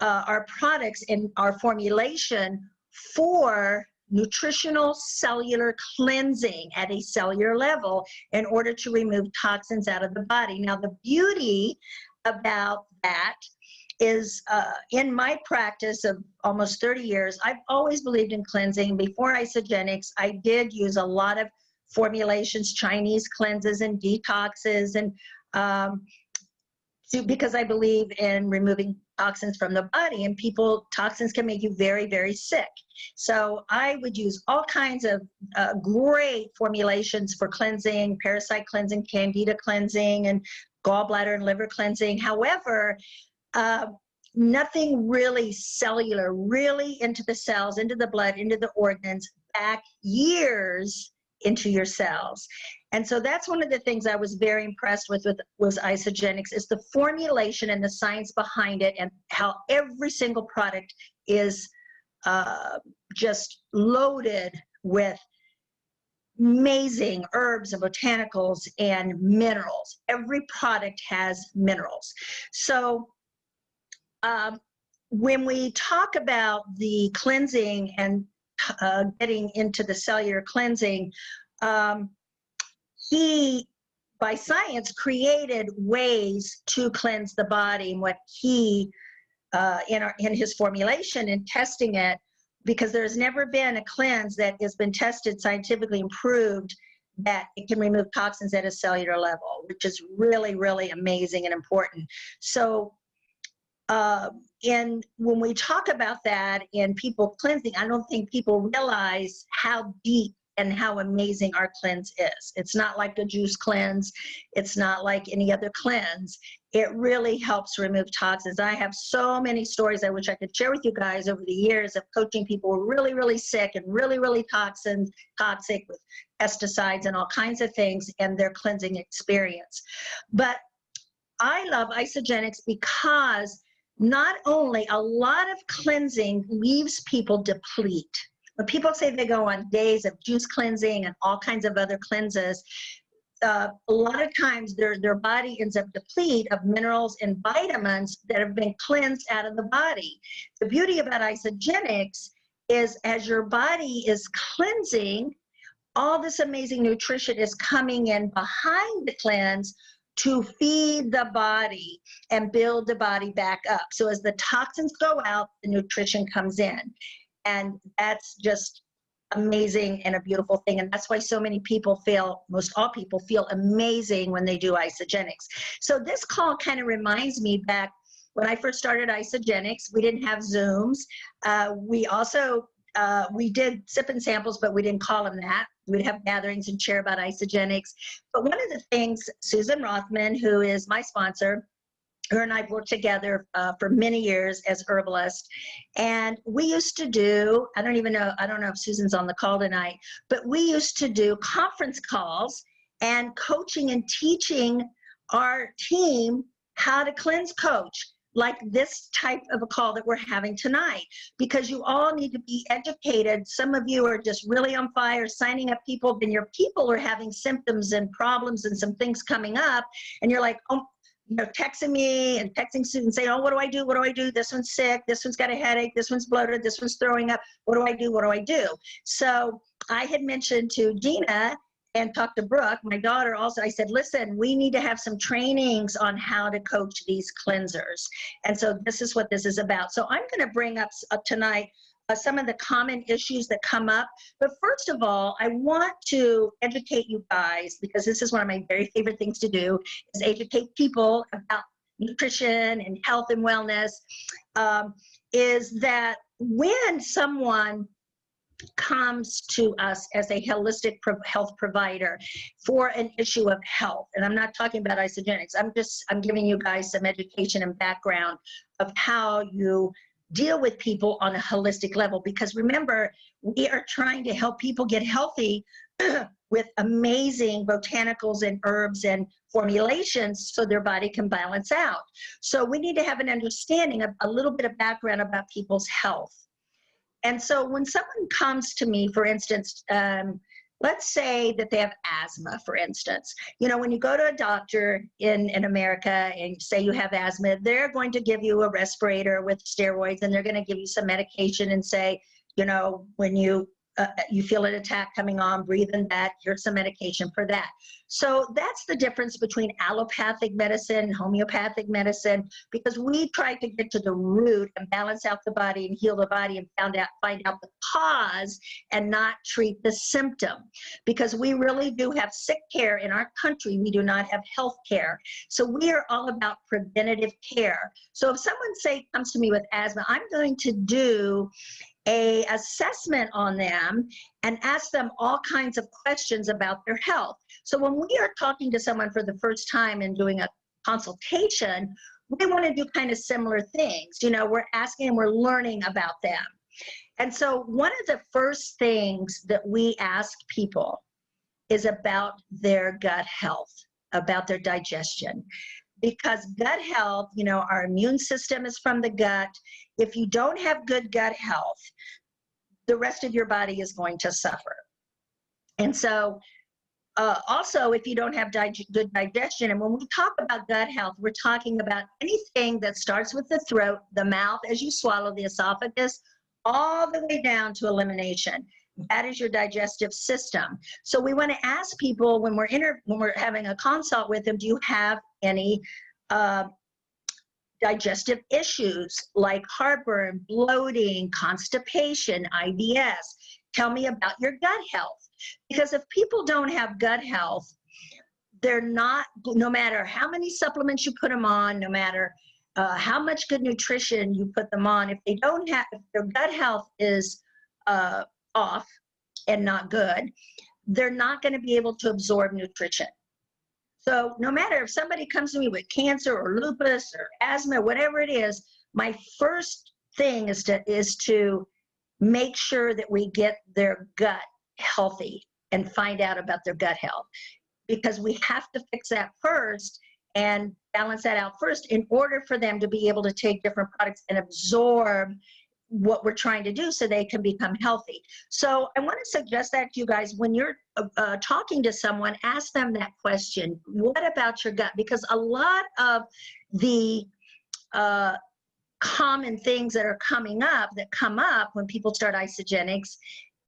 our products and our formulation for nutritional cellular cleansing at a cellular level in order to remove toxins out of the body. Now, the beauty about that is in my practice of almost 30 years, I've always believed in cleansing. Before Isagenix, I did use a lot of formulations, Chinese cleanses and detoxes, and because I believe in removing toxins from the body, and toxins can make you very, very sick. So I would use all kinds of great formulations for cleansing, parasite cleansing, candida cleansing, and gallbladder and liver cleansing. However, nothing really cellular, really into the cells, into the blood, into the organs, back years into your cells. And so that's one of the things I was very impressed with was Isagenix, is the formulation and the science behind it, and how every single product is just loaded with amazing herbs and botanicals and minerals. Every product has minerals. So when we talk about the cleansing and getting into the cellular cleansing, he, by science, created ways to cleanse the body, and what he, in his formulation and testing it, because there's never been a cleanse that has been tested, scientifically and proved that it can remove toxins at a cellular level, which is really, really amazing and important. So, and when we talk about that in people cleansing, I don't think people realize how deep and how amazing our cleanse is. It's not like a juice cleanse. It's not like any other cleanse. It really helps remove toxins. I have so many stories I wish I could share with you guys over the years of coaching people who are really, really sick and really, really toxic with pesticides and all kinds of things, and their cleansing experience. But I love Isagenix because not only a lot of cleansing leaves people deplete. When people say they go on days of juice cleansing and all kinds of other cleanses, a lot of times their body ends up depleted of minerals and vitamins that have been cleansed out of the body. The beauty about Isagenix is, as your body is cleansing, all this amazing nutrition is coming in behind the cleanse to feed the body and build the body back up. So as the toxins go out, the nutrition comes in. And that's just amazing and a beautiful thing. And that's why so many people most all people feel amazing when they do Isagenix. So this call kind of reminds me back when I first started Isagenix. We didn't have Zooms. We also, we did sip and samples, but we didn't call them that. We'd have gatherings and share about Isagenix. But one of the things, Susan Rothman, who is my sponsor, her and I have worked together for many years as herbalists, and we used to do, I don't know if Susan's on the call tonight, but we used to do conference calls and coaching and teaching our team how to cleanse coach, like this type of a call that we're having tonight, because you all need to be educated. Some of you are just really on fire, signing up people, then your people are having symptoms and problems and some things coming up, and you're like, oh, texting me and texting Susan saying, oh, what do I do? What do I do? This one's sick. This one's got a headache. This one's bloated. This one's throwing up. What do I do? What do I do? So I had mentioned to Gina and talked to Brooke, my daughter also, I said, listen, we need to have some trainings on how to coach these cleansers. And so this is what this is about. So I'm going to bring up tonight some of the common issues that come up. But first of all, I want to educate you guys, because this is one of my very favorite things to do, is educate people about nutrition and health and wellness, is that when someone comes to us as a holistic health provider for an issue of health, and I'm not talking about Isagenix, I'm giving you guys some education and background of how you deal with people on a holistic level, because remember, we are trying to help people get healthy with amazing botanicals and herbs and formulations so their body can balance out. So we need to have an understanding of a little bit of background about people's health. And so when someone comes to me, for instance, Let's say that they have asthma, for instance. You know, when you go to a doctor in America and say you have asthma, they're going to give you a respirator with steroids, and they're going to give you some medication and say, you know, when you feel an attack coming on, breathe in that, here's some medication for that. So that's the difference between allopathic medicine and homeopathic medicine, because we try to get to the root and balance out the body and heal the body and find out the cause and not treat the symptom. Because we really do have sick care in our country, we do not have health care. So we are all about preventative care. So if someone, say, comes to me with asthma, I'm going to do a assessment on them and ask them all kinds of questions about their health. So when we are talking to someone for the first time and doing a consultation, we want to do kind of similar things. You know, we're asking and we're learning about them. And so one of the first things that we ask people is about their gut health, about their digestion. Because gut health, you know, our immune system is from the gut. If you don't have good gut health, the rest of your body is going to suffer. And so also, if you don't have good digestion, and when we talk about gut health, we're talking about anything that starts with the throat, the mouth, as you swallow, the esophagus, all the way down to elimination. That is your digestive system. So we want to ask people when we're having a consult with them, do you have any digestive issues like heartburn, bloating, constipation, IBS? Tell me about your gut health. Because if people don't have gut health, they're not, no matter how many supplements you put them on, no matter how much good nutrition you put them on, if their gut health is off and not good, they're not going to be able to absorb nutrition. So no matter if somebody comes to me with cancer or lupus or asthma, whatever it is, my first thing is to make sure that we get their gut healthy and find out about their gut health, because we have to fix that first and balance that out first in order for them to be able to take different products and absorb what we're trying to do so they can become healthy. So I want to suggest that to you guys, when you're talking to someone, ask them that question, what about your gut? Because a lot of the common things that are that come up when people start Isagenix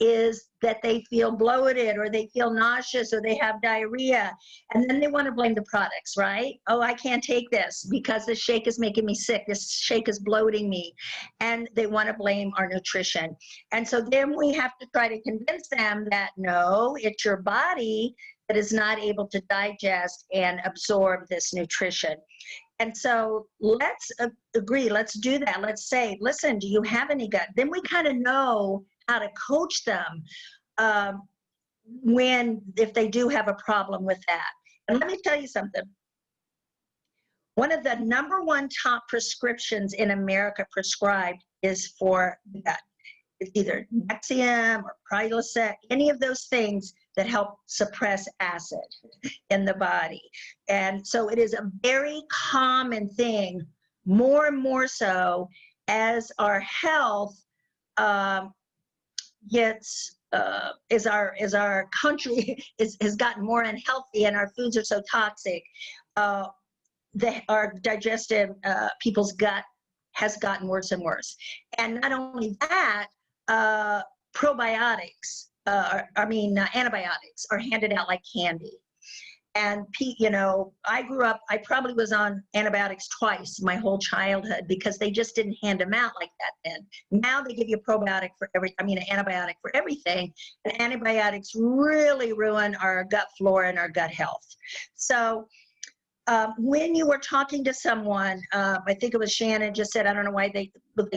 is that they feel bloated or they feel nauseous or they have diarrhea, and then they want to blame the products, right? Oh, I can't take this because this shake is making me sick, this shake is bloating me, and they want to blame our nutrition. And so then we have to try to convince them that no, it's your body that is not able to digest and absorb this nutrition. And so let's agree, let's do that. Let's say, listen, do you have any gut? Then we kind of know how to coach them if they do have a problem with that. And let me tell you something. One of the #1 top prescriptions in America prescribed is for the gut. It's either Nexium or Prilosec, any of those things that help suppress acid in the body. And so it is a very common thing, more and more so as our health as our country has gotten more unhealthy and our foods are so toxic, our digestive people's gut has gotten worse and worse. And not only that, probiotics, antibiotics are handed out like candy. And, you know, I grew up, I probably was on antibiotics twice my whole childhood because they just didn't hand them out like that then. Now they give you an antibiotic for everything. And antibiotics really ruin our gut flora and our gut health. So when you were talking to someone, I think it was Shannon just said, I don't know why they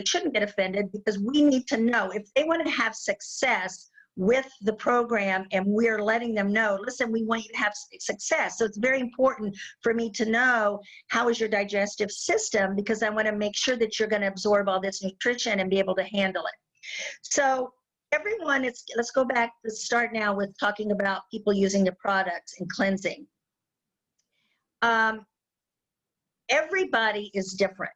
shouldn't get offended, because we need to know if they want to have success with the program and we're letting them know, listen, we want you to have success. So it's very important for me to know how is your digestive system, because I want to make sure that you're going to absorb all this nutrition and be able to handle it. So everyone, let's go back to start now with talking about people using the products and cleansing. Everybody is different.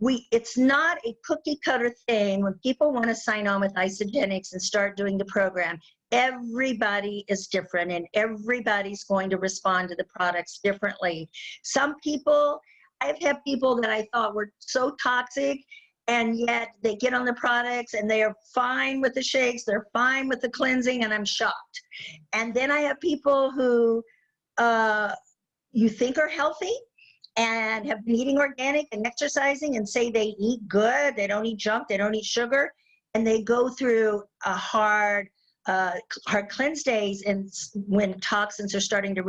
it's not a cookie cutter thing. When people want to sign on with Isagenix and start doing the program, everybody is different and everybody's going to respond to the products differently. Some people, I've had people that I thought were so toxic, and yet they get on the products and they are fine with the shakes, they're fine with the cleansing, and I'm shocked. And then I have people who you think are healthy and have been eating organic and exercising and say they eat good, they don't eat junk, they don't eat sugar, and they go through a hard cleanse days, and when toxins are starting to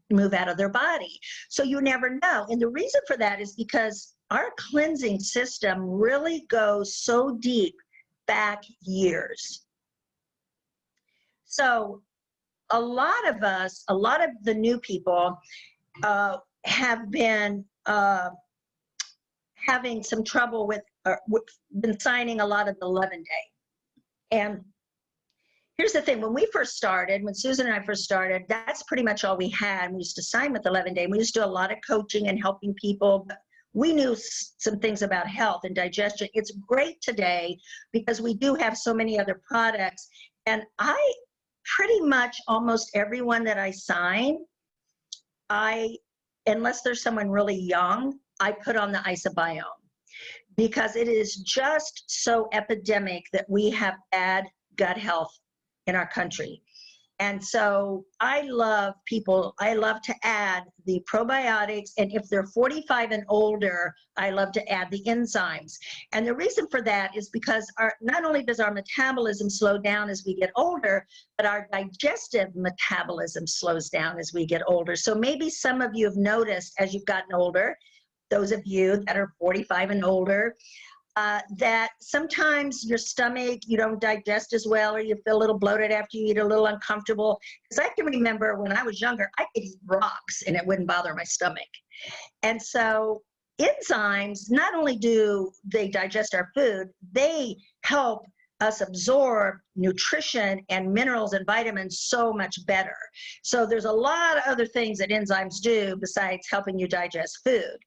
move out of their body. So you never know. And the reason for that is because our cleansing system really goes so deep back years. So a lot of us, a lot of the new people have been having some trouble with, been signing a lot of the 11-day. And here's the thing, when we first started, when Susan and I first started, that's pretty much all we had. We used to sign with 11-day. We used to do a lot of coaching and helping people. But we knew some things about health and digestion. It's great today because we do have so many other products. And I pretty much almost everyone that I sign, unless there's someone really young, I put on the IsaBiome, because it is just so epidemic that we have bad gut health in our country. And so I love to add the probiotics, and if they're 45 and older, I love to add the enzymes. And the reason for that is because not only does our metabolism slow down as we get older, but our digestive metabolism slows down as we get older. So maybe some of you have noticed as you've gotten older, those of you that are 45 and older, that sometimes your stomach, you don't digest as well, or you feel a little bloated after you eat, a little uncomfortable. Because I can remember when I was younger, I could eat rocks and it wouldn't bother my stomach. And so enzymes, not only do they digest our food, they help us absorb nutrition and minerals and vitamins so much better. So there's a lot of other things that enzymes do besides helping you digest food.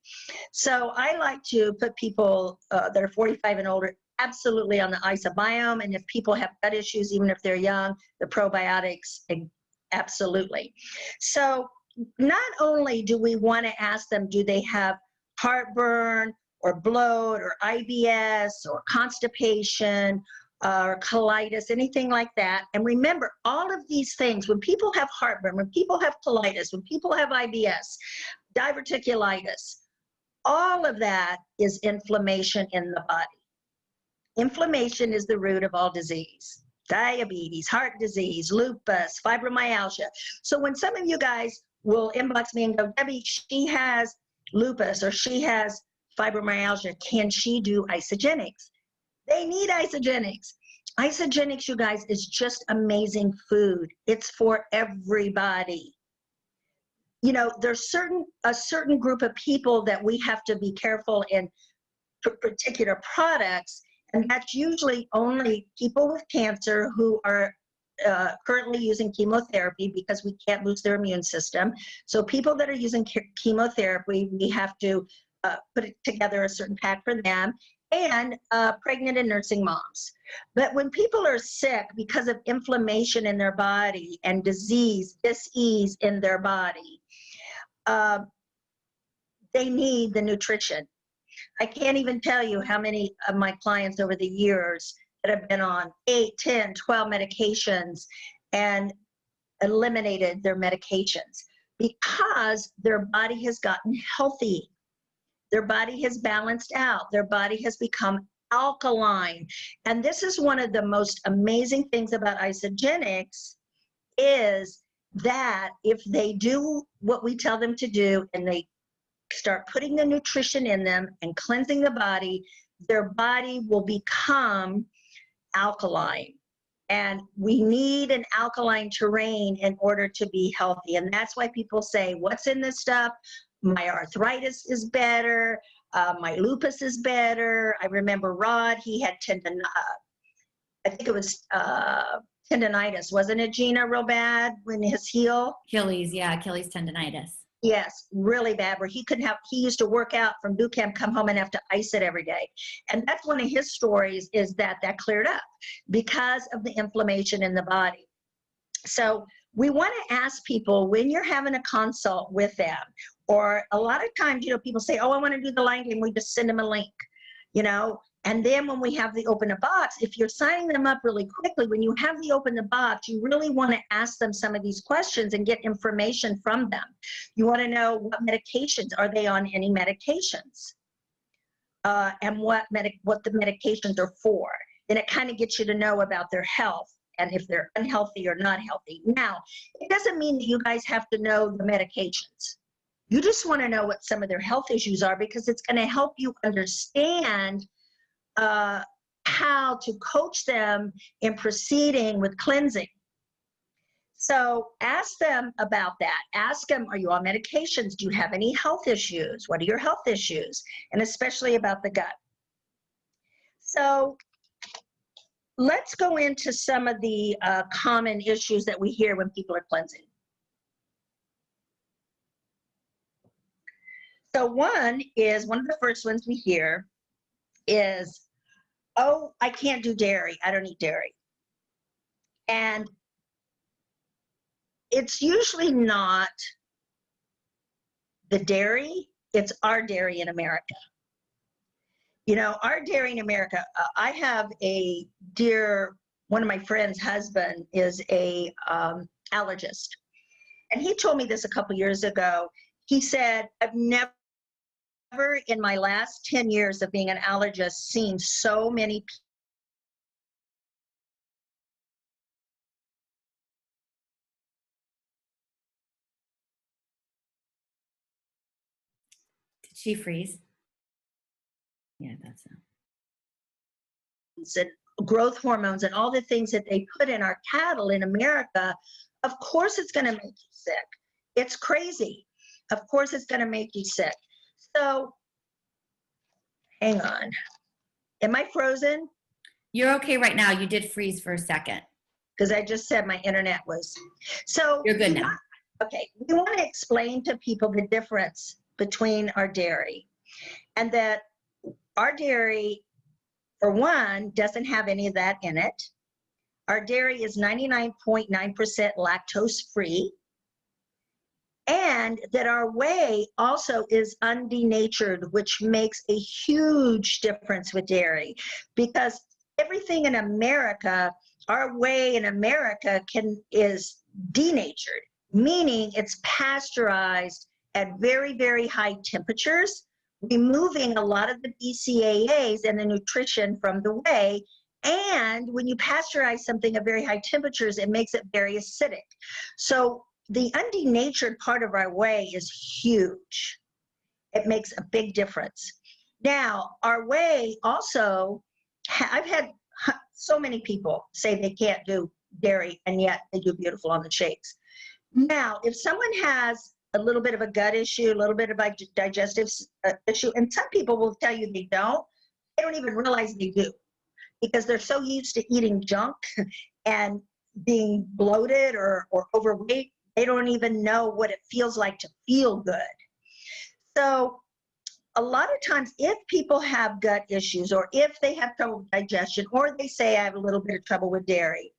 So I like to put people that are 45 and older absolutely on the IsaBiome, and if people have gut issues, even if they're young, the probiotics, absolutely. So not only do we want to ask them, do they have heartburn or bloat or IBS or constipation or colitis, anything like that. And remember, all of these things, when people have heartburn, when people have colitis, when people have IBS, diverticulitis, all of that is inflammation in the body. Inflammation is the root of all disease. Diabetes, heart disease, lupus, fibromyalgia. So when some of you guys will inbox me and go, Debbie, she has lupus or she has fibromyalgia, can she do Isagenix? They need Isagenix. Isagenix, you guys, is just amazing food. It's for everybody. You know, there's a certain group of people that we have to be careful in particular products, and that's usually only people with cancer who are currently using chemotherapy because we can't boost their immune system. So people that are using chemotherapy, we have to put it together a certain pack for them, and pregnant and nursing moms. But when people are sick because of inflammation in their body and disease, dis-ease in their body, they need the nutrition. I can't even tell you how many of my clients over the years that have been on 8, 10, 12 medications and eliminated their medications because their body has gotten healthy. Their body has balanced out. Their body has become alkaline. And this is one of the most amazing things about Isagenix, is that if they do what we tell them to do and they start putting the nutrition in them and cleansing the body, their body will become alkaline. And we need an alkaline terrain in order to be healthy. And that's why people say, what's in this stuff? My arthritis is better. My lupus is better. I remember Rod, he had I think it was tendonitis. Wasn't it, Gina, real bad when his heel? Achilles, yeah, Achilles tendonitis. Yes, really bad, where he used to work out from boot camp, come home and have to ice it every day. And that's one of his stories, is that cleared up because of the inflammation in the body. So we want to ask people, when you're having a consult with them, or a lot of times, people say, oh, I want to do the line game. We just send them a link, and then when we have the open the box, if you're signing them up really quickly, when you have the open the box, you really want to ask them some of these questions and get information from them. You want to know what medications, are they on any medications? And what the medications are for. Then it kind of gets you to know about their health and if they're unhealthy or not healthy. Now, it doesn't mean that you guys have to know the medications. You just want to know what some of their health issues are, because it's going to help you understand how to coach them in proceeding with cleansing. So ask them about that. Ask them, are you on medications? Do you have any health issues? What are your health issues? And especially about the gut. So let's go into some of the common issues that we hear when people are cleansing. So one of the first ones we hear is, oh, I can't do dairy. I don't eat dairy. And it's usually not the dairy, it's our dairy in America. Our dairy in America, I have one of my friend's husband is a allergist. And he told me this a couple years ago. He said, I've never in my last 10 years of being an allergist seen so many people. Did she freeze? Yeah, that's it. And growth hormones and all the things that they put in our cattle in America, of course it's going to make you sick. It's crazy. Of course it's going to make you sick. So, hang on. Am I frozen? You're okay right now. You did freeze for a second. Because I just said my internet was. So you're good now. Okay, we want to explain to people the difference between our dairy, and that our dairy, for one, doesn't have any of that in it. Our dairy is 99.9% lactose free, and that our whey also is undenatured, which makes a huge difference with dairy, because everything in America, our whey in America is denatured, meaning it's pasteurized at very, very high temperatures, removing a lot of the BCAAs and the nutrition from the whey. And when you pasteurize something at very high temperatures, it makes it very acidic. So the undenatured part of our whey is huge. It makes a big difference. Now, our whey also, I've had so many people say they can't do dairy, and yet they do beautiful on the shakes. Now, if someone has a little bit of a gut issue, a little bit of a digestive issue, and some people will tell you they don't even realize they do, because they're so used to eating junk and being bloated or overweight, they don't even know what it feels like to feel good. So a lot of times, if people have gut issues, or if they have trouble with digestion, or they say I have a little bit of trouble with dairy,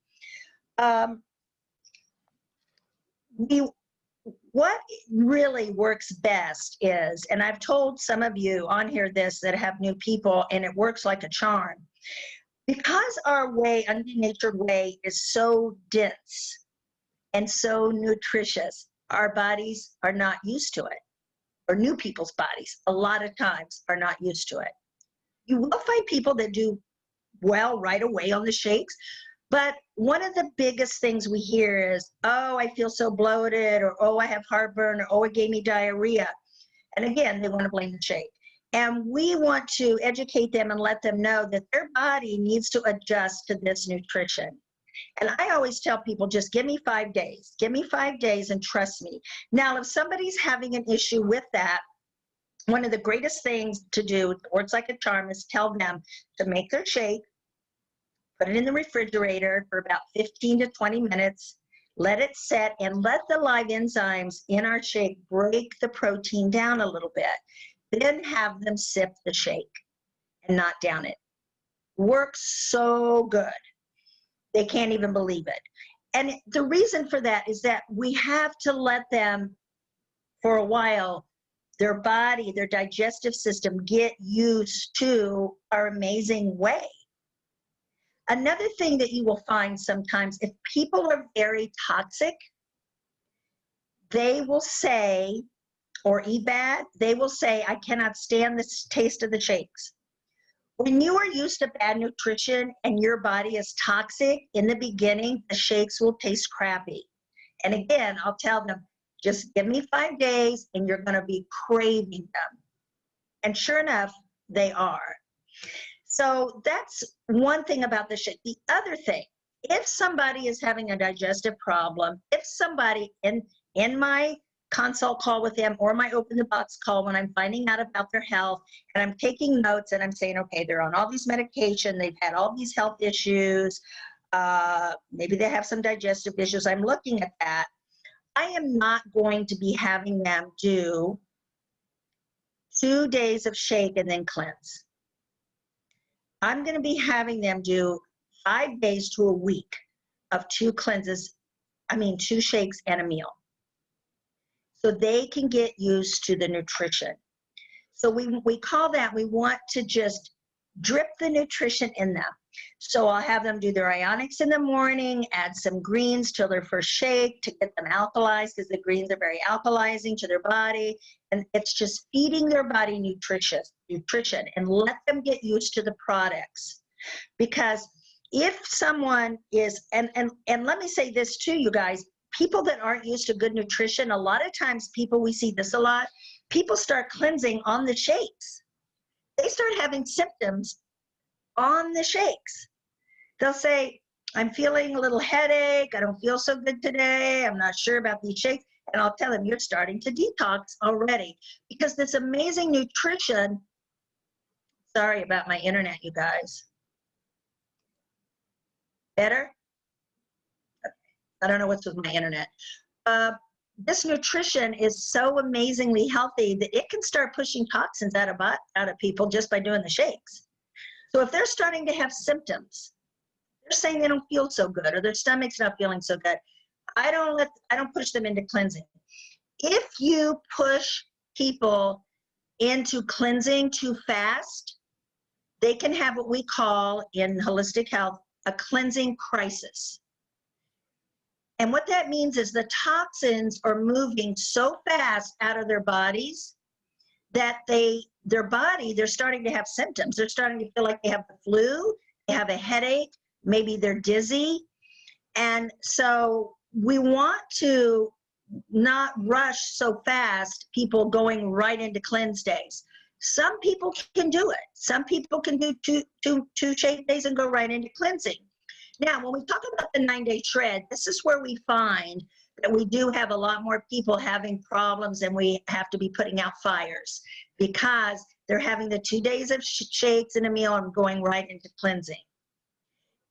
what really works best is, and I've told some of you on here this that have new people, and it works like a charm, because our whey, undenatured whey, is so dense and so nutritious, our bodies are not used to it, or new people's bodies a lot of times are not used to it. You will find people that do well right away on the shakes, but one of the biggest things we hear is, oh, I feel so bloated, or oh, I have heartburn, or oh, it gave me diarrhea. And again, they want to blame the shake. And we want to educate them and let them know that their body needs to adjust to this nutrition. And I always tell people, just give me 5 days. Give me 5 days and trust me. Now, if somebody's having an issue with that, one of the greatest things to do, works like a charm, is tell them to make their shake, put it in the refrigerator for about 15 to 20 minutes, let it set, and let the live enzymes in our shake break the protein down a little bit. Then have them sip the shake and not down it. Works so good. They can't even believe it. And the reason for that is that we have to let them, for a while, their body, their digestive system, get used to our amazing way. Another thing that you will find sometimes, if people are very toxic, they will say, or eat bad, they will say, I cannot stand the taste of the shakes. When you are used to bad nutrition and your body is toxic, in the beginning, the shakes will taste crappy. And again, I'll tell them, just give me 5 days and you're going to be craving them. And sure enough, they are. So that's one thing about the shake. The other thing, if somebody is having a digestive problem, if somebody in my consult call with them or my open the box call when I'm finding out about their health and I'm taking notes and I'm saying, okay, they're on all these medication, they've had all these health issues, maybe they have some digestive issues, I'm looking at that. I am not going to be having them do 2 days of shake and then cleanse. I'm going to be having them do 5 days to a week of 2 cleanses, 2 shakes and a meal. So they can get used to the nutrition. So we call that, we want to just drip the nutrition in them. So I'll have them do their ionics in the morning, add some greens till their first shake to get them alkalized, because the greens are very alkalizing to their body. And it's just feeding their body nutrition and let them get used to the products. Because if someone is, and let me say this too, you guys, people that aren't used to good nutrition, a lot of times we see this a lot, people start cleansing on the shakes. They start having symptoms on the shakes. They'll say, I'm feeling a little headache, I don't feel so good today, I'm not sure about these shakes. And I'll tell them, you're starting to detox already. Because this amazing nutrition, sorry about my internet, you guys. Better? I don't know what's with my internet. This nutrition is so amazingly healthy that it can start pushing toxins out of people just by doing the shakes. So if they're starting to have symptoms, they're saying they don't feel so good or their stomach's not feeling so good, I don't push them into cleansing. If you push people into cleansing too fast, they can have what we call in holistic health a cleansing crisis. And what that means is the toxins are moving so fast out of their bodies that they're starting to have symptoms. They're starting to feel like they have the flu, they have a headache, maybe they're dizzy. And so we want to not rush so fast people going right into cleanse days. Some people can do it. Some people can do two shake days and go right into cleansing. Now, when we talk about the 9-day shred, this is where we find that we do have a lot more people having problems and we have to be putting out fires because they're having the 2 days of shakes and a meal and going right into cleansing.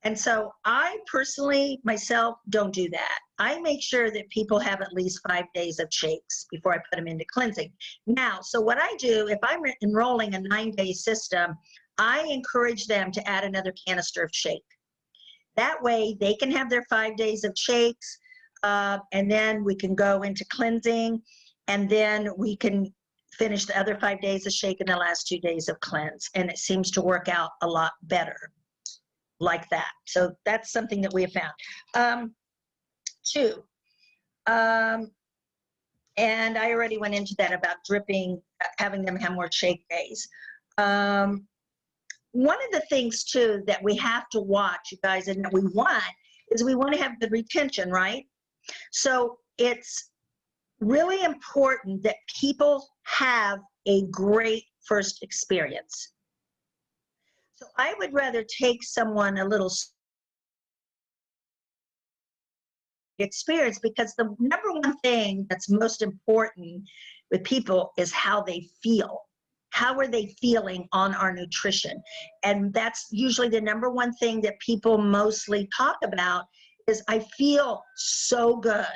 And so I personally, myself, don't do that. I make sure that people have at least 5 days of shakes before I put them into cleansing. Now, so what I do, if I'm enrolling a 9-day system, I encourage them to add another canister of shake. That way they can have their 5 days of shakes, and then we can go into cleansing, and then we can finish the other 5 days of shake and the last 2 days of cleanse. And it seems to work out a lot better like that. So that's something that we have found. 2, and I already went into that about dripping, having them have more shake days. One of the things too that we have to watch, you guys, and that we want is we want to have good retention, right? So it's really important that people have a great first experience. So I would rather take someone a little experience, because the number one thing that's most important with people is how they feel. How are they feeling on our nutrition? And that's usually the number one thing that people mostly talk about is I feel so good.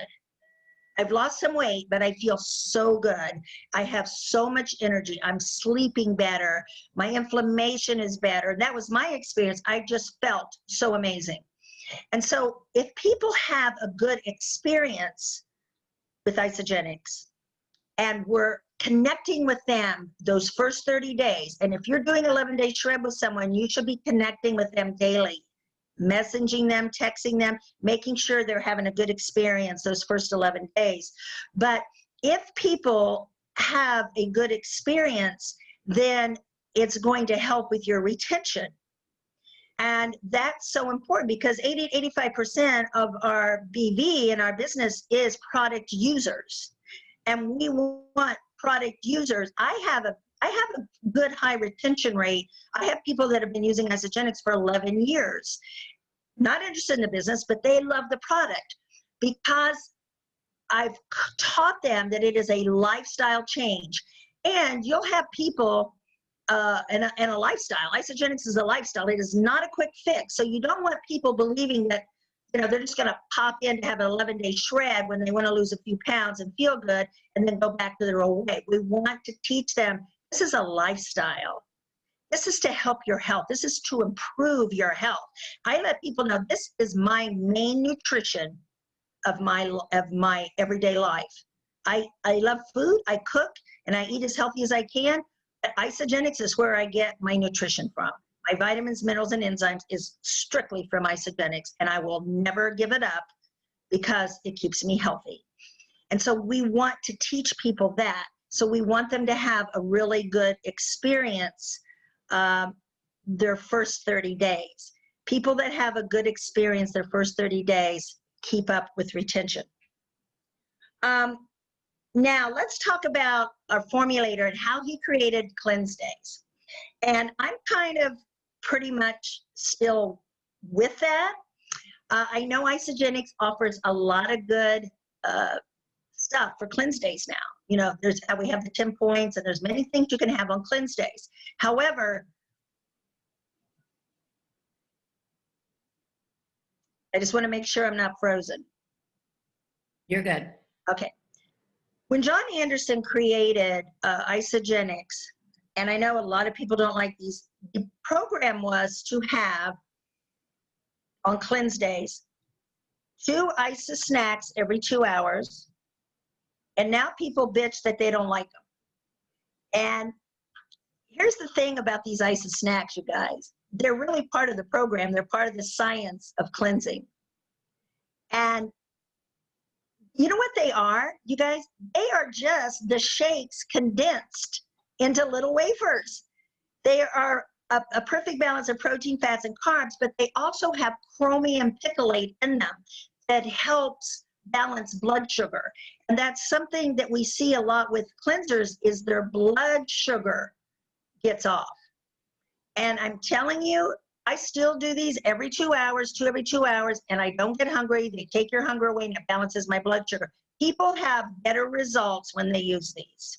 I've lost some weight, but I feel so good. I have so much energy. I'm sleeping better. My inflammation is better. That was my experience. I just felt so amazing. And so if people have a good experience with Isagenix and we're connecting with them those first 30 days, and if you're doing 11-day shred with someone, you should be connecting with them daily, messaging them, texting them, making sure they're having a good experience those first 11 days. But if people have a good experience, then it's going to help with your retention. And that's so important because 80-85% of our BV in our business is product users. And we want product users. I have a good high retention rate. I have people that have been using Isagenix for 11 years. Not interested in the business, but they love the product because I've taught them that it is a lifestyle change. And you'll have people and a lifestyle. Isagenix is a lifestyle. It is not a quick fix. So you don't want people believing that, you know, they're just going to pop in to have an 11-day shred when they want to lose a few pounds and feel good and then go back to their old way. We want to teach them this is a lifestyle. This is to help your health. This is to improve your health. I let people know this is my main nutrition of my everyday life. I love food, I cook, and I eat as healthy as I can. But Isagenix is where I get my nutrition from. My vitamins, minerals, and enzymes is strictly from Isagenix, and I will never give it up because it keeps me healthy. And so we want to teach people that. So we want them to have a really good experience their first 30 days. People that have a good experience their first 30 days keep up with retention. Now let's talk about our formulator and how he created cleanse days. And I'm kind of pretty much still with that. I know Isagenix offers a lot of good stuff for cleanse days now. You know, we have the 10 points and there's many things you can have on cleanse days. However, I just want to make sure I'm not frozen. You're good. Okay. When John Anderson created Isagenix, and I know a lot of people don't like these, the program was to have, on cleanse days, 2 ISA snacks every 2 hours. And now people bitch that they don't like them. And here's the thing about these ISA snacks, you guys. They're really part of the program. They're part of the science of cleansing. And you know what they are, you guys? They are just the shakes condensed into little wafers. They are a perfect balance of protein, fats, and carbs, but they also have chromium picolate in them that helps balance blood sugar. And that's something that we see a lot with cleansers is their blood sugar gets off. And I'm telling you, I still do these every 2 hours, 2 every 2 hours, and I don't get hungry. They take your hunger away and it balances my blood sugar. People have better results when they use these.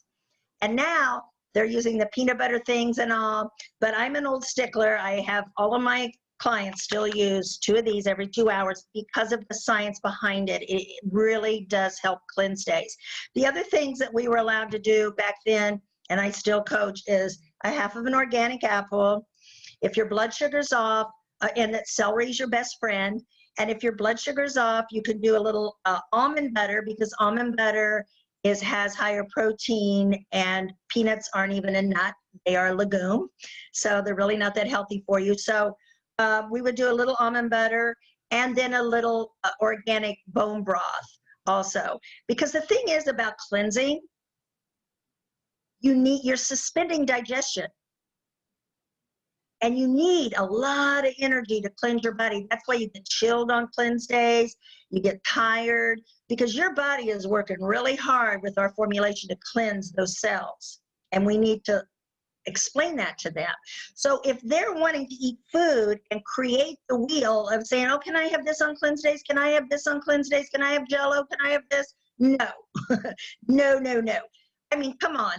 And now they're using the peanut butter things and all, but I'm an old stickler. I have all of my clients still use 2 of these every 2 hours because of the science behind it. It really does help cleanse days. The other things that we were allowed to do back then, and I still coach, is a half of an organic apple. If your blood sugar's off, and that celery is your best friend, and if your blood sugar's off, you can do a little almond butter because almond butter has higher protein and peanuts aren't even a nut. They are a legume. So they're really not that healthy for you. So we would do a little almond butter and then a little organic bone broth also. Because the thing is about cleansing, you're suspending digestion. And you need a lot of energy to cleanse your body. That's why you get chilled on cleanse days. You get tired because your body is working really hard with our formulation to cleanse those cells. And we need to explain that to them. So if they're wanting to eat food and create the wheel of saying, oh, can I have this on cleanse days? Can I have this on cleanse days? Can I have Jell-O? Can I have this? No, no, no, no. I mean, come on,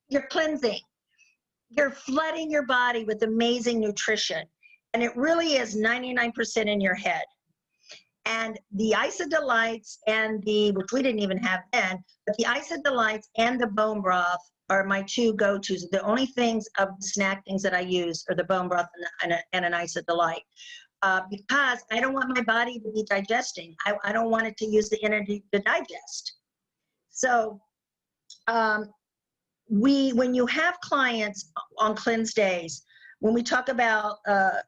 you're cleansing. You're flooding your body with amazing nutrition. And it really is 99% in your head. And the Isodelites and which we didn't even have then, but the Isodelites and the bone broth are my two go-tos. The only things of the snack things that I use are the bone broth and an Isodelite. Because I don't want my body to be digesting. I don't want it to use the energy to digest. So when you have clients on cleanse days, when we talk about,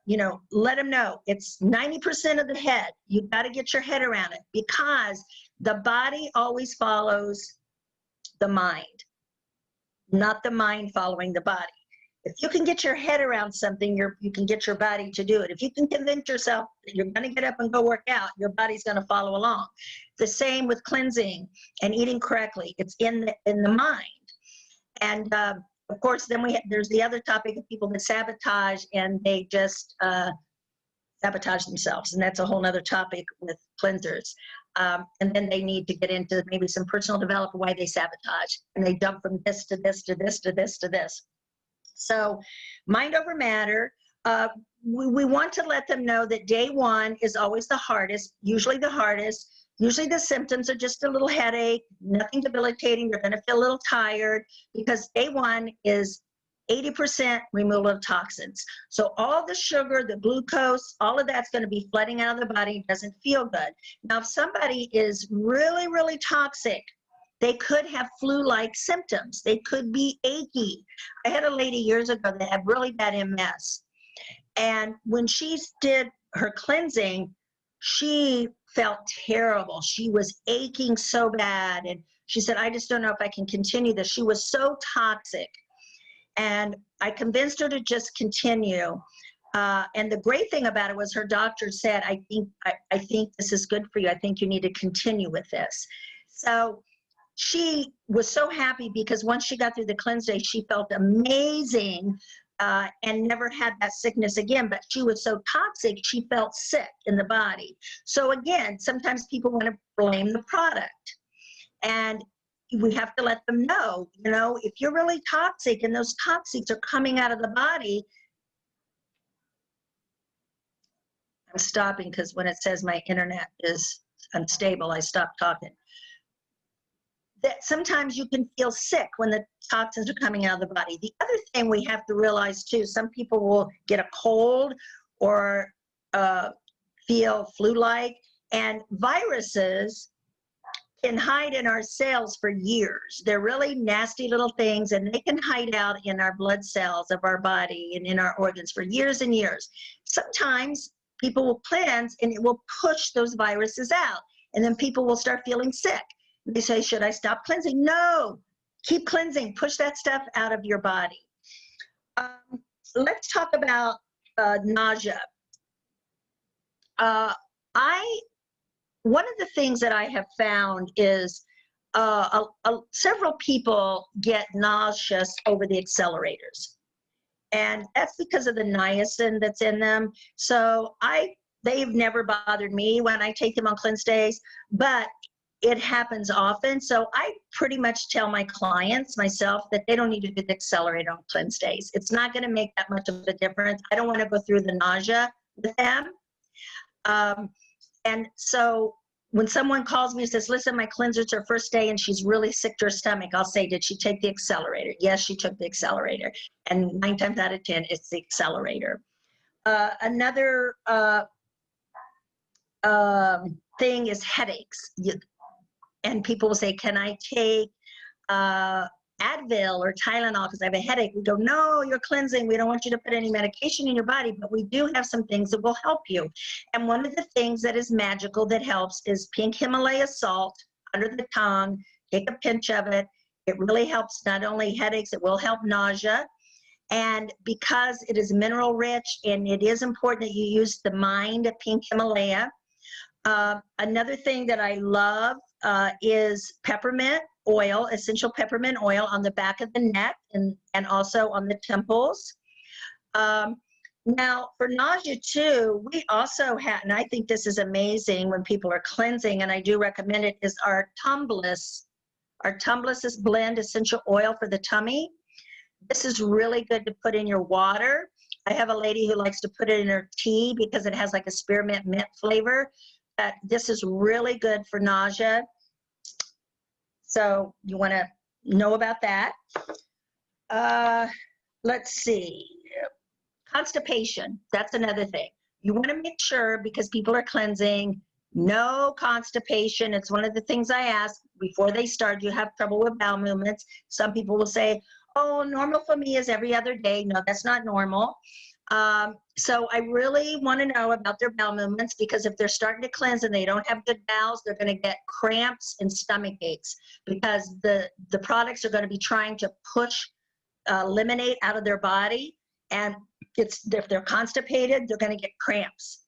let them know it's 90% of the head. You've got to get your head around it, because the body always follows the mind, not the mind following the body. If you can get your head around something, you can get your body to do it. If you can convince yourself that you're going to get up and go work out, your body's going to follow along. The same with cleansing and eating correctly. It's in the mind. And of course, then there's the other topic of people that sabotage, and they just sabotage themselves. And that's a whole nother topic with cleansers. And then they need to get into maybe some personal development why they sabotage. And they jump from this to this to this to this to this. So mind over matter. We want to let them know that day one is always the hardest, usually the hardest. Usually the symptoms are just a little headache, nothing debilitating. You're going to feel a little tired, because day one is 80% removal of toxins. So all the sugar, the glucose, all of that's going to be flooding out of the body. Doesn't feel good. Now, if somebody is really, really toxic, they could have flu-like symptoms. They could be achy. I had a lady years ago that had really bad MS. And when she did her cleansing, she felt terrible. She was aching so bad. And she said, I just don't know if I can continue this. She was so toxic. And I convinced her to just continue. And the great thing about it was her doctor said, I think this is good for you. I think you need to continue with this. So she was so happy, because once she got through the cleanse day, she felt amazing and never had that sickness again. But she was so toxic, she felt sick in the body. So again, sometimes people want to blame the product. And we have to let them know, if you're really toxic and those toxics are coming out of the body. I'm stopping because when it says my internet is unstable, I stop talking. That sometimes you can feel sick when the toxins are coming out of the body. The other thing we have to realize too, some people will get a cold or feel flu-like, and viruses can hide in our cells for years. They're really nasty little things, and they can hide out in our blood cells of our body and in our organs for years and years. Sometimes people will cleanse and it will push those viruses out, and then people will start feeling sick. They say, should I stop cleansing? No, keep cleansing. Push that stuff out of your body. Let's talk about nausea. One of the things that I have found is several people get nauseous over the accelerators. And that's because of the niacin that's in them. So they've never bothered me when I take them on cleanse days, but it happens often. So I pretty much tell my clients, myself, that they don't need to do the accelerator on cleanse days. It's not going to make that much of a difference. I don't want to go through the nausea with them. And so when someone calls me and says, listen, my cleanser's her first day and she's really sick to her stomach, I'll say, did she take the accelerator? Yes, she took the accelerator. And 9 times out of 10, it's the accelerator. Another thing is headaches. And people will say, can I take Advil or Tylenol because I have a headache? We go, no, you're cleansing. We don't want you to put any medication in your body, but we do have some things that will help you. And one of the things that is magical that helps is pink Himalaya salt under the tongue. Take a pinch of it. It really helps not only headaches, it will help nausea. And because it is mineral rich, and it is important that you use the Mind Pink Himalaya. Another thing that I love is peppermint oil, essential peppermint oil on the back of the neck and also on the temples. Now for nausea too, we also have, and I think this is amazing when people are cleansing, and I do recommend it, is our Tumbliss. Our Tumbliss is blend essential oil for the tummy. This is really good to put in your water. I have a lady who likes to put it in her tea because it has like a spearmint mint flavor. But this is really good for nausea. So you want to know about that. Let's see. Constipation, that's another thing. You want to make sure, because people are cleansing, no constipation. It's one of the things I ask before they start. You have trouble with bowel movements. Some people will say, oh, normal for me is every other day. No, that's not normal. So I really want to know about their bowel movements, because if they're starting to cleanse and they don't have good bowels, they're going to get cramps and stomach aches, because the products are going to be trying to push, eliminate out of their body. And if they're constipated, they're going to get cramps.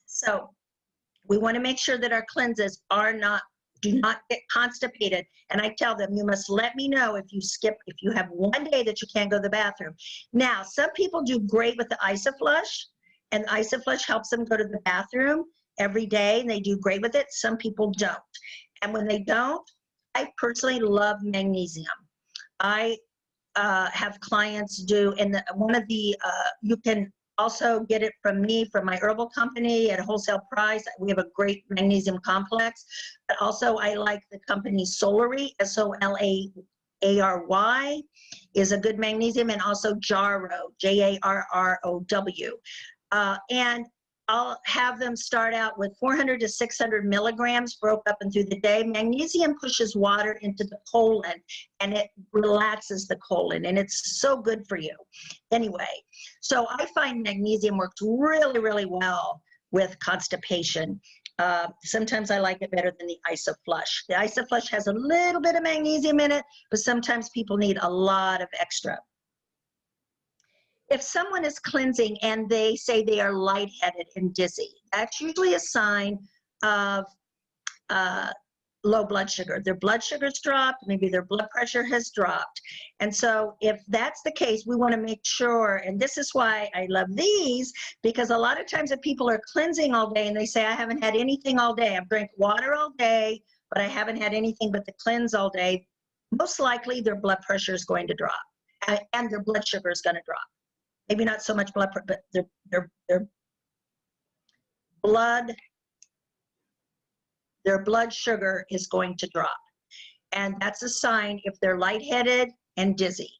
So we want to make sure that our cleanses do not get constipated. And I tell them, you must let me know if you have one day that you can't go to the bathroom. Now, some people do great with the Isoflush, and the Isoflush helps them go to the bathroom every day, and they do great with it. Some people don't. And when they don't, I personally love magnesium. I have clients do, and you can also get it from me, from my herbal company at a wholesale price. We have a great magnesium complex, but also I like the company Solary, Solary, is a good magnesium, and also Jarrow, Jarrow. And I'll have them start out with 400 to 600 milligrams broke up and through the day. Magnesium pushes water into the colon, and it relaxes the colon, and it's so good for you. Anyway, so I find magnesium works really, really well with constipation. Sometimes I like it better than the Isoflush. The Isoflush has a little bit of magnesium in it, but sometimes people need a lot of extra. If someone is cleansing and they say they are lightheaded and dizzy, that's usually a sign of low blood sugar. Their blood sugar's dropped, maybe their blood pressure has dropped. And so if that's the case, we want to make sure, and this is why I love these, because a lot of times if people are cleansing all day and they say, I haven't had anything all day, I've drank water all day, but I haven't had anything but the cleanse all day, most likely their blood pressure is going to drop, and their blood sugar is going to drop. Maybe not so much blood, but their blood sugar is going to drop. And that's a sign if they're lightheaded and dizzy.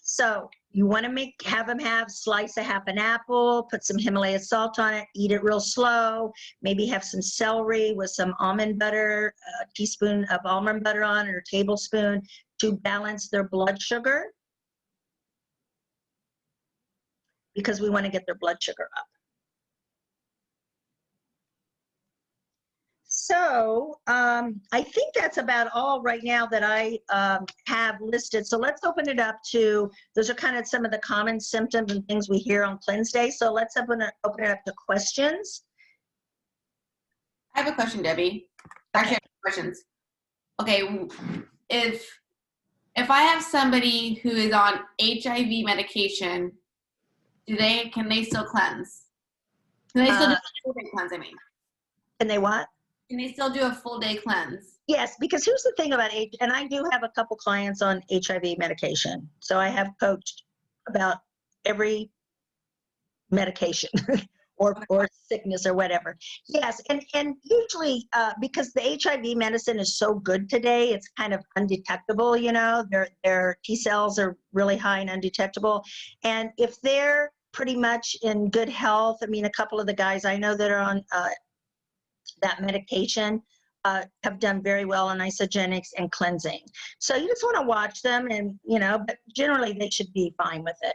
So you want to have them slice half an apple, put some Himalaya salt on it, eat it real slow, maybe have some celery with some almond butter, a teaspoon of almond butter on it, or a tablespoon, to balance their blood sugar, because we want to get their blood sugar up. So I think that's about all right now that I have listed. So let's open it up to, those are kind of some of the common symptoms and things we hear on Cleanse Day. So let's open it up to questions. I have a question, Debbie. Actually, I have questions. Okay, if I have somebody who is on HIV medication, can they still cleanse? Can they still do a full day cleanse, I mean? Can they what? Can they still do a full day cleanse? Yes, because here's the thing about and I do have a couple clients on HIV medication. So I have coached about every medication or sickness or whatever. Yes, and usually because the HIV medicine is so good today, it's kind of undetectable, you know, their T cells are really high and undetectable. And if they're pretty much in good health, I mean, a couple of the guys I know that are on that medication have done very well on isogenics and cleansing. So you just want to watch them, and, you know, but generally they should be fine with it.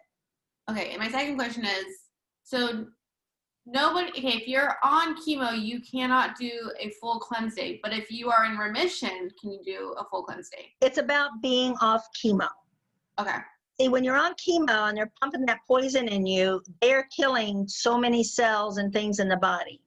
Okay, and my second question is, so if you're on chemo, you cannot do a full cleanse day, but if you are in remission, can you do a full cleanse day? It's about being off chemo. Okay. See, when you're on chemo and they're pumping that poison in you, they're killing so many cells and things in the body.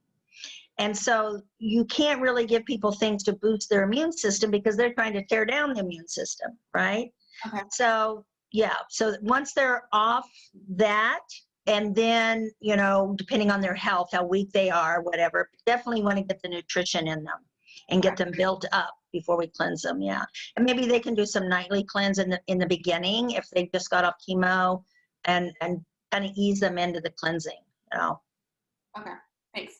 And so you can't really give people things to boost their immune system, because they're trying to tear down the immune system, right? Okay. So, yeah, so once they're off that, and then, you know, depending on their health, how weak they are, whatever, definitely want to get the nutrition in them and get them built up before we cleanse them, yeah. And maybe they can do some nightly cleanse in the beginning if they just got off chemo, and kind of ease them into the cleansing, you know. Okay, thanks.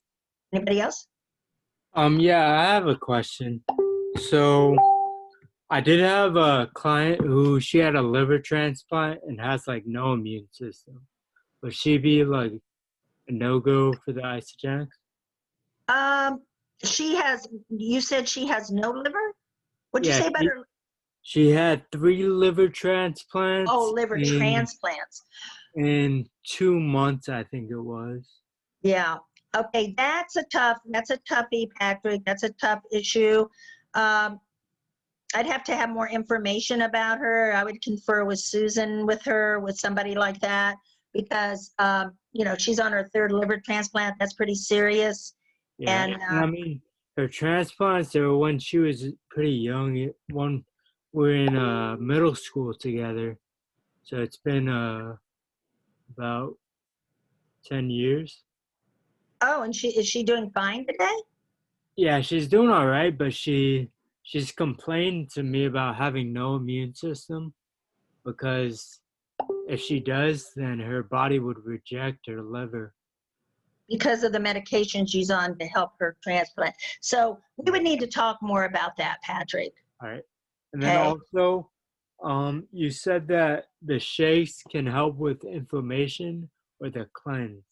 Anybody else? Yeah, I have a question. So I did have a client who she had a liver transplant and has like no immune system. Would she be like a no-go for the Isogenics? Um, you said she has no liver? What'd you Yeah, say about her? she had 3 liver Oh, transplants liver in transplants. 2 months, I think it was. Yeah. Okay, that's a toughie, Patrick. That's a tough issue. Um, I'd have to have more information about her. I would confer with Susan with her, with somebody like that, because she's on her 3rd liver transplant. That's pretty serious. Yeah, And and I mean, her transplants, they were when she was pretty young. One, we're in middle school together, so it's been about 10 years. oh, and is she doing fine today? Yeah, she's doing all right, but she's complained to me about having no immune system because if she does, then her body would reject her liver. Because of the medication she's on to help her transplant. So we would need to talk more about that, Patrick. All right. And then Okay. also, you said that the shakes can help with inflammation or the cleanse.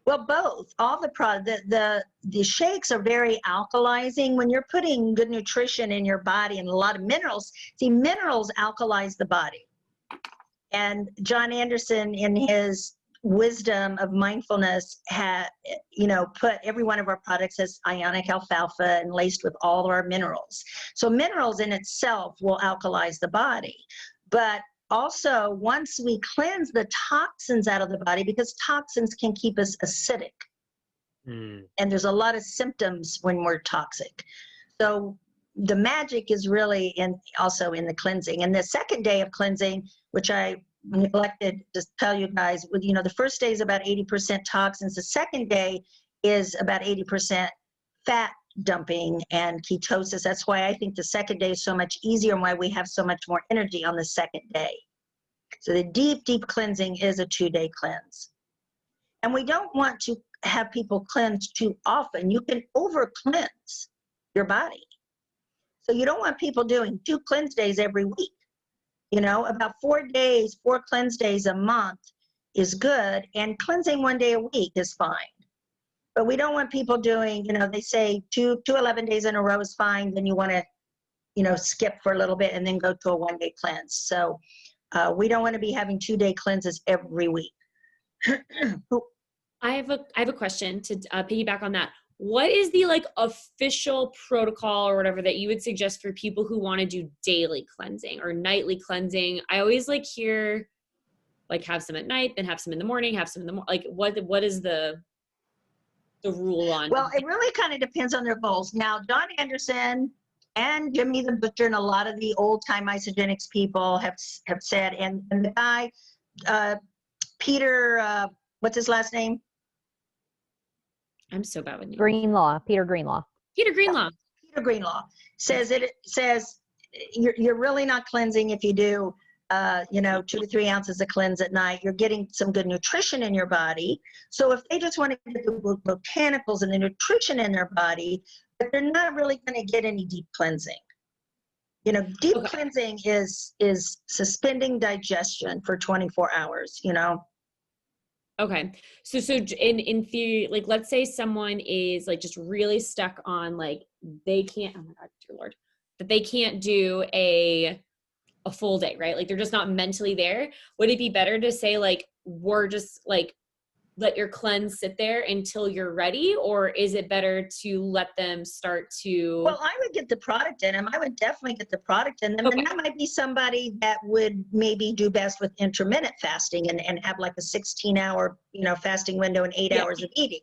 Well, both. All the shakes are very alkalizing. When you're putting good nutrition in your body and a lot of minerals, see, minerals alkalize the body. And John Anderson, in his wisdom of mindfulness, had put every one of our products as ionic alfalfa and laced with all of our minerals. So minerals in itself will alkalize the body, but also once we cleanse the toxins out of the body, because toxins can keep us acidic, and there's a lot of symptoms when we're toxic. So the magic is really also in the cleansing. And the second day of cleansing, which I neglected to tell you guys, the first day is about 80% toxins. The second day is about 80% fat dumping and ketosis. That's why I think the second day is so much easier and why we have so much more energy on the second day. So the deep, deep cleansing is a 2-day cleanse. And we don't want to have people cleanse too often. You can over cleanse your body. So you don't want people doing 2 cleanse days every week. About 4 cleanse days a month is good, and cleansing 1 day a week is fine. But we don't want people doing, they say 11 days in a row is fine, then you want to, skip for a little bit and then go to a 1-day cleanse. So we don't want to be having 2-day cleanses every week. I have a question to piggyback on that. What is the official protocol or whatever that you would suggest for people who want to do daily cleansing or nightly cleansing? I always hear have some at night, then have some in the morning, have some in the morning. What is the rule on? Well, it really kind of depends on their goals. Now, John Anderson and Jimmy the Butcher and a lot of the old time Isogenics people have said, and the guy, Peter, what's his last name? I'm so bad with names. Greenlaw, Peter Greenlaw. Peter Greenlaw. Peter Greenlaw says you're really not cleansing if you do 2 to 3 ounces of cleanse at night. You're getting some good nutrition in your body. So if they just want to get the botanicals and the nutrition in their body, but they're not really going to get any deep cleansing. Deep cleansing is suspending digestion for 24 hours, Okay. So in theory, let's say someone is just really stuck on they can't, oh my God, dear Lord, that they can't do a full day, right? They're just not mentally there. Would it be better to say we're just let your cleanse sit there until you're ready? Or is it better to let them start to? Well, I would get the product in them. I would definitely get the product in them. Okay. And that might be somebody that would maybe do best with intermittent fasting and have a 16-hour, fasting window and 8 hours of eating,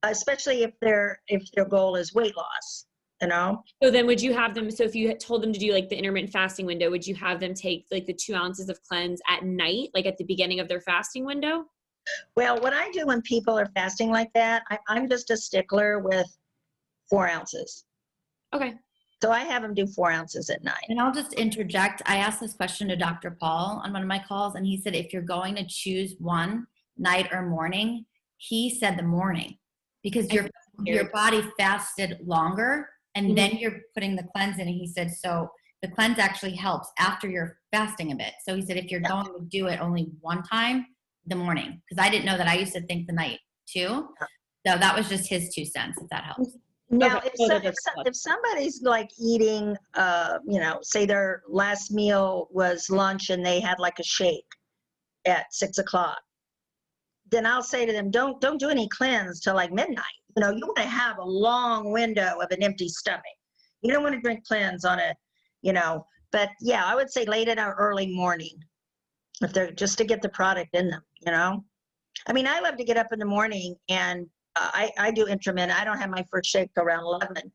especially if their goal is weight loss, So then would you have them, so if you told them to do the intermittent fasting window, would you have them take the 2 ounces of cleanse at night, at the beginning of their fasting window? Well, what I do when people are fasting like that, I'm just a stickler with 4 ounces. Okay. So I have them do 4 ounces at night. And I'll just interject. I asked this question to Dr. Paul on one of my calls, and he said if you're going to choose one, night or morning, he said the morning. because your body fasted longer, and then you're putting the cleanse in. And he said, so the cleanse actually helps after you're fasting a bit. So he said, if you're going to do it only one time, the morning, because I didn't know that. I used to think the night too. So that was just his 2 cents, if that helps. Now, Okay. if somebody's like eating, say their last meal was lunch and they had like a shake at 6 o'clock, then I'll say to them, don't do any cleanse till like midnight. You want to have a long window of an empty stomach. You don't want to drink cleanse on but yeah, I would say late in our early morning, if they're just to get the product in them, I mean, I love to get up in the morning and I do intermittent. I don't have my first shake till around 11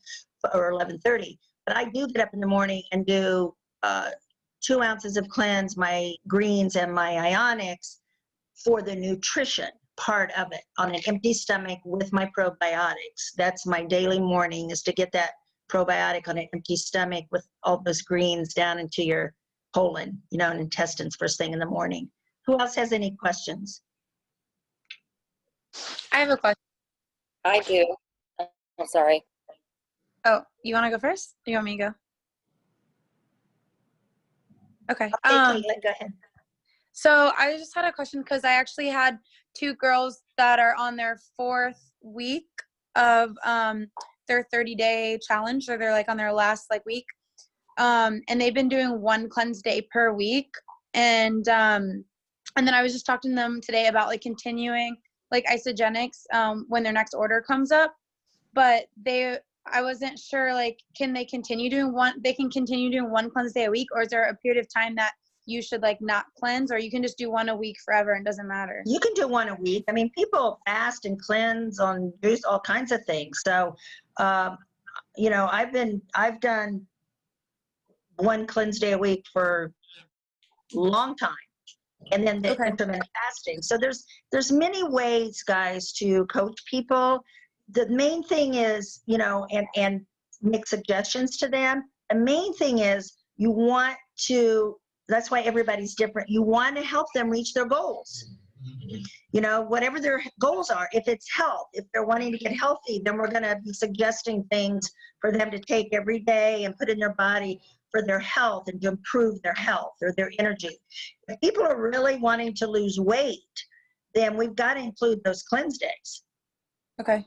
or 11:30, but I do get up in the morning and do 2 ounces of cleanse, my greens and my ionics for the nutrition part of it on an empty stomach with my probiotics. That's my daily morning, is to get that probiotic on an empty stomach with all those greens down into your colon, and intestines first thing in the morning. Who else has any questions? I have a question. I do. I'm sorry. Oh, you want to go first? Or you want me to go? Okay. Okay, Caitlin, go ahead. So I just had a question because I actually had 2 girls that are on their 4th week of their 30-day challenge, or they're like on their last week. And they've been doing 1 cleanse day per week. And then I was just talking to them today about continuing isogenics when their next order comes up. But I wasn't sure, can they continue doing 1 cleanse day a week, or is there a period of time that you should not cleanse, or you can just do 1 a week forever and it doesn't matter? You can do 1 a week. I mean, people fast and cleanse on juice, all kinds of things. So, I've done 1 cleanse day a week for a long time, and then the intermittent fasting. So there's many ways, guys, to coach people. The main thing is, and make suggestions to them. The main thing is you want to, that's why everybody's different. You want to help them reach their goals. Whatever their goals are. If it's health, if they're wanting to get healthy, then we're going to be suggesting things for them to take every day and put in their body for their health and to improve their health or their energy. If people are really wanting to lose weight, then we've got to include those cleanse days. Okay.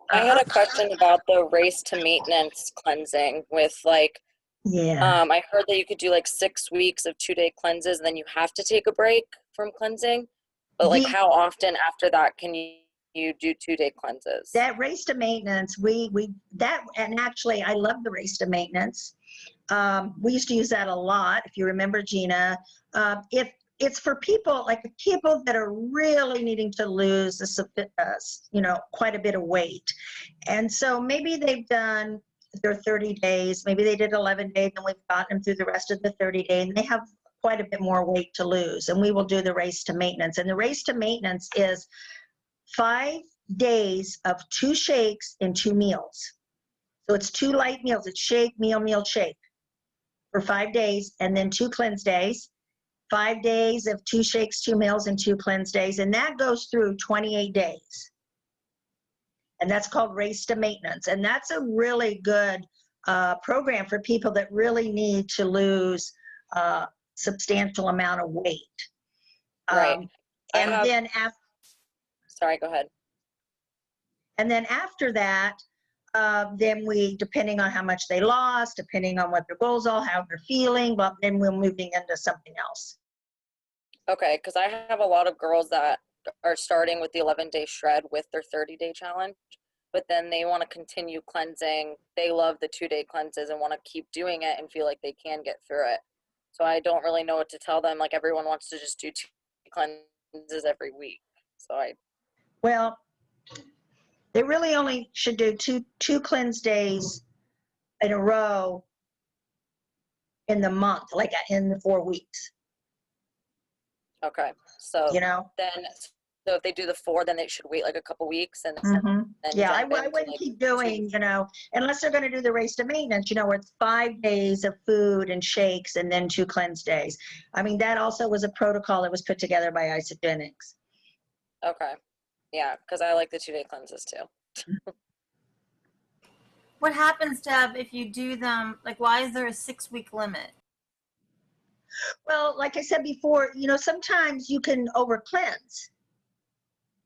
I had a question about the race to maintenance cleansing with I heard that you could do 6 weeks of 2-day cleanses and then you have to take a break from cleansing. But how often after that can you do 2-day cleanses? That race to maintenance, and actually I love the race to maintenance. We used to use that a lot, if you remember, Gina. If it's for people people that are really needing to lose quite a bit of weight, and so maybe they've done their 30 days, maybe they did 11 days, and we've gotten them through the rest of the 30 days, and they have quite a bit more weight to lose, and we will do the race to maintenance. And the race to maintenance is 5 days of 2 shakes and 2 meals. So it's 2 light meals. It's shake, meal, shake for 5 days, and then 2 cleanse days. 5 days of 2 shakes, 2 meals, and 2 cleanse days. And that goes through 28 days. And that's called race to maintenance. And that's a really good program for people that really need to lose a substantial amount of weight. Right. Sorry, go ahead. And then after that, then depending on how much they lost, depending on what their goals are, how they're feeling, but then we're moving into something else. Okay, because I have a lot of girls that are starting with the 11-day shred with their 30-day challenge, but then they want to continue cleansing. They love the 2-day cleanses and want to keep doing it and feel like they can get through it. So I don't really know what to tell them. Everyone wants to just do 2 cleanses every week. Well, they really only should do two cleanse days in a row in the month, in the 4 weeks. Okay, so then, so if they do the 4, then they should wait a couple weeks and then I wouldn't keep doing, unless they're going to do the race to maintenance, where it's 5 days of food and shakes and then 2 cleanse days. I mean, that also was a protocol that was put together by Isogenics. Okay. Yeah, because I like the 2-day cleanses too. What happens, Deb, if you do them? Like, why is there a 6-week limit? Well, like I said before, sometimes you can over cleanse.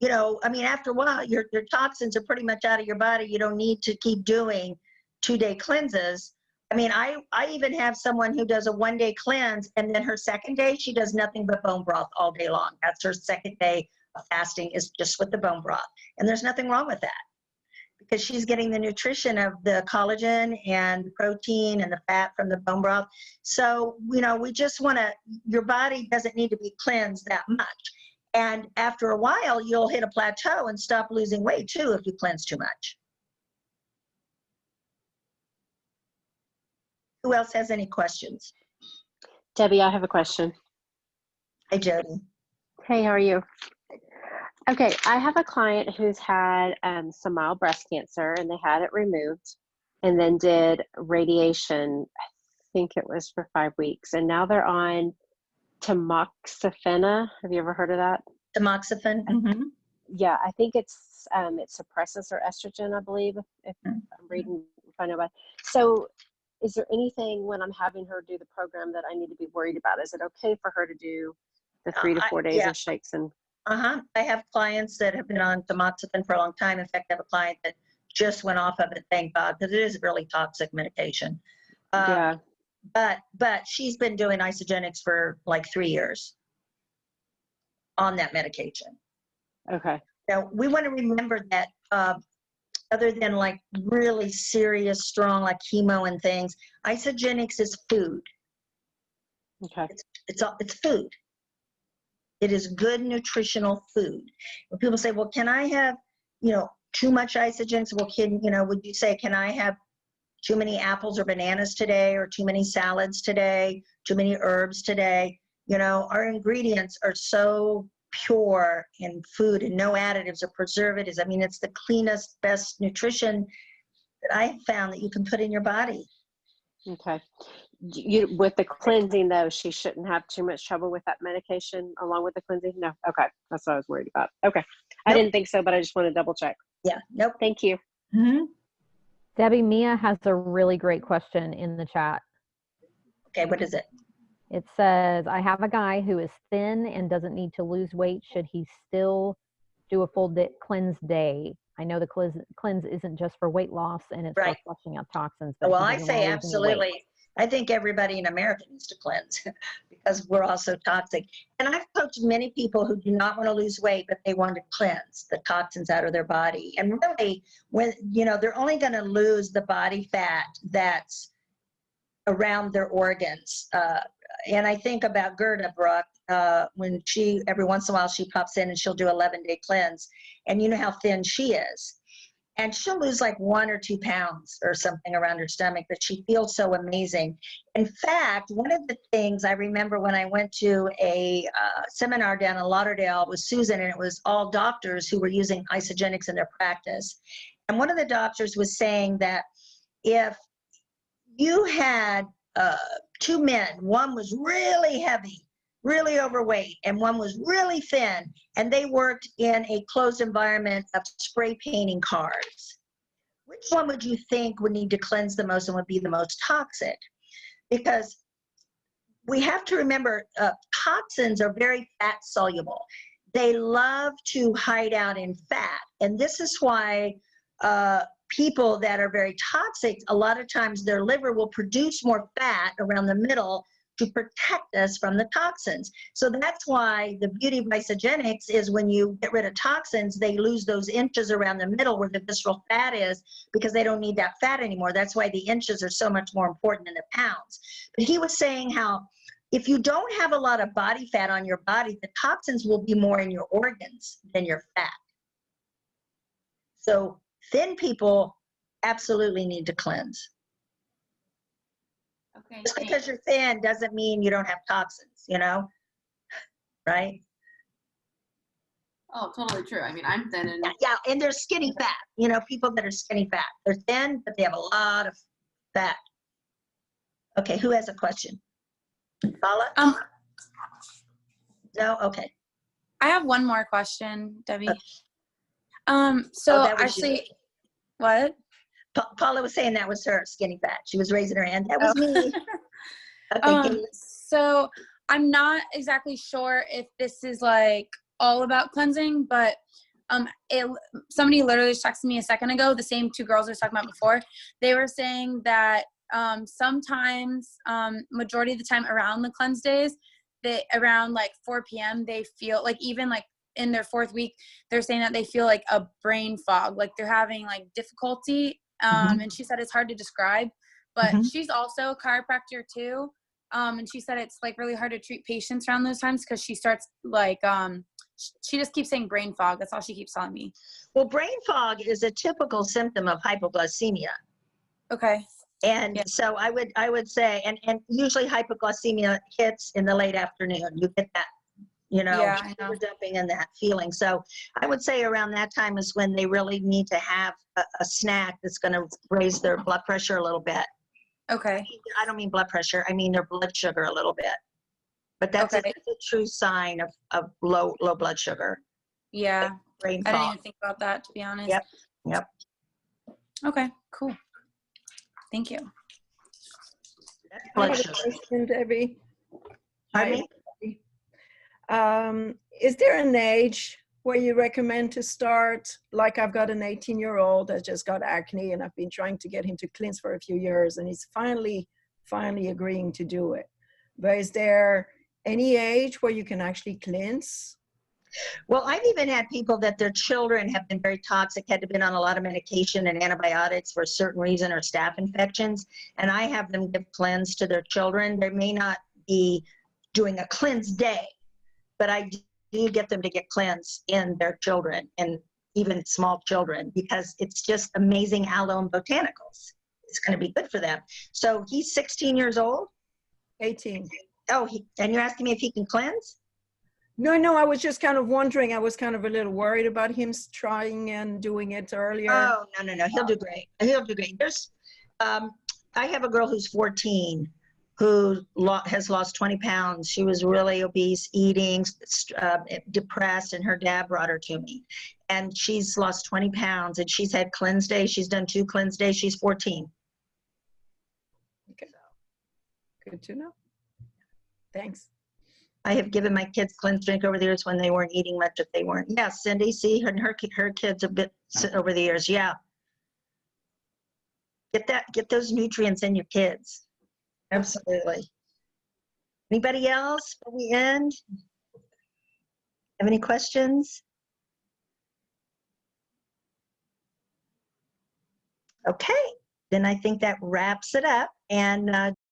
I mean, after a while, your toxins are pretty much out of your body. You don't need to keep doing 2-day cleanses. I mean, I even have someone who does a 1-day cleanse, and then her second day, she does nothing but bone broth all day long. That's her second day of fasting, is just with the bone broth. And there's nothing wrong with that, because she's getting the nutrition of the collagen and the protein and the fat from the bone broth. So, we just your body doesn't need to be cleansed that much. And after a while, you'll hit a plateau and stop losing weight too if you cleanse too much. Who else has any questions? Debbie, I have a question. Hi, Jody. Hey, how are you? Okay, I have a client who's had some mild breast cancer, and they had it removed and then did radiation, I think it was for 5 weeks, and now they're on tamoxifen. Have you ever heard of that? Tamoxifen. Mm-hmm. Yeah, I think it suppresses her estrogen, I believe, if I'm reading, if I know about it. So is there anything when I'm having her do the program that I need to be worried about? Is it okay for her to do the 3 to 4 days of shakes and I have clients that have been on tamoxifen for a long time. In fact, I have a client that just went off of it, thank God, because it is really toxic medication. yeah. But she's been doing Isagenix for like 3 years on that medication. Okay. Now, we want to remember that other than like really serious, strong, like chemo and things, Isagenix is food. Okay. It's food. It is good nutritional food. When people say, well, can I have, too much Isagenix? Well, would you say, can I have too many apples or bananas today, or too many salads today, too many herbs today? Our ingredients are so pure in food, and no additives or preservatives. I mean, it's the cleanest, best nutrition that I have found that you can put in your body. Okay. With the cleansing though, she shouldn't have too much trouble with that medication along with the cleansing? No. Okay. That's what I was worried about. Okay. I didn't think so, but I just want to double check. Yeah. Nope. Thank you. Mm-hmm. Debbie, Mia has a really great question in the chat. Okay. What is it? It says, I have a guy who is thin and doesn't need to lose weight. Should he still do a full cleanse day? I know the cleanse isn't just for weight loss and it's Right. for flushing out toxins. But Well, he I doesn't say wanna lose any weight. absolutely. I think everybody in America needs to cleanse because we're all so toxic. And I've coached many people who do not want to lose weight, but they want to cleanse the toxins out of their body. And really, when they're only going to lose the body fat that's around their organs. And I think about Gerda Brooke, when every once in a while she pops in and she'll do 11-day cleanse, and you know how thin she is. And she'll lose like 1 or 2 pounds or something around her stomach, but she feels so amazing. In fact, one of the things I remember when I went to a seminar down in Lauderdale with Susan, and it was all doctors who were using Isagenix in their practice. And one of the doctors was saying that if you had 2 men, one was really heavy, really overweight, and one was really thin, and they worked in a closed environment of spray painting cars, which one would you think would need to cleanse the most and would be the most toxic? Because we have to remember toxins are very fat soluble. They love to hide out in fat, and this is why people that are very toxic, a lot of times their liver will produce more fat around the middle to protect us from the toxins. So that's why the beauty of Isagenix is when you get rid of toxins, they lose those inches around the middle where the visceral fat is, because they don't need that fat anymore. That's why the inches are so much more important than the pounds. But he was saying how if you don't have a lot of body fat on your body, the toxins will be more in your organs than your fat. So thin people absolutely need to cleanse. Okay. Just because you're thin doesn't mean you don't have toxins, right? Oh, totally true. I mean, I'm thin and Yeah, and they're skinny fat. People that are skinny fat, they're thin, but they have a lot of fat. Okay, who has a question? Paula? No? Okay. I have one more question, Debbie. Okay. So Oh, that was you. actually, what? Paula was saying that was her, skinny fat. She was raising her hand. That was me. Okay, Kayla. So I'm not exactly sure if this is like all about cleansing, but somebody literally just texted me a second ago, the same two girls I was talking about before. They were saying that sometimes, majority of the time around the cleanse days, they around like 4 p.m. they feel like, even like in their 4th week, they're saying that they feel like a brain fog, like they're having like difficulty. And she said it's hard to describe, but she's also a chiropractor too. And she said it's like really hard to treat patients around those times because she starts like, she just keeps saying brain fog. That's all she keeps telling me. Well, brain fog is a typical symptom of hypoglycemia. Okay. And Yeah. so I would say, and usually hypoglycemia hits in the late afternoon. You get that, you know, Yeah, I know. sugar dumping and that feeling. So I would say around that time is when they really need to have a snack that's going to raise their blood pressure a little bit. Okay. I don't mean blood pressure. I mean their blood sugar a little bit. But that's, Okay. that's a true sign of low blood sugar. Yeah. Brain I didn't fog. even think about that, to be honest. Yep. Yep. Okay, cool. Thank you. That's I blood have a sugar. question, Debbie. Pardon me? Is there an age where you recommend to start? Like, I've got an 18-year-old that just got acne, and I've been trying to get him to cleanse for a few years, and he's finally agreeing to do it. But is there any age where you can actually cleanse? Well, I've even had people that their children have been very toxic, had to been on a lot of medication and antibiotics for a certain reason or staph infections, and I have them give cleanse to their children. They may not be doing a cleanse day, but I do get them to get cleanse in their children and even small children because it's just amazing aloe and botanicals. It's going to be good for them. So he's 16 years old? 18. Oh, and you're asking me if he can cleanse? No, I was just kind of wondering. I was kind of a little worried about him trying and doing it earlier. Oh, no. He'll do great. He'll do great. There's, I have a girl who's 14 who has lost 20 pounds. She was really obese, eating, depressed, and her dad brought her to me. And she's lost 20 pounds, and she's had cleanse days. She's done 2 cleanse days. She's 14. Okay. Good to know. Thanks. I have given my kids cleanse drink over the years when they weren't eating much. If they weren't, yeah, Cindy, see, her kids a bit over the years. Yeah, get those nutrients in your kids. Absolutely. Anybody else before we end? Have any questions? Okay, then I think that wraps it up. And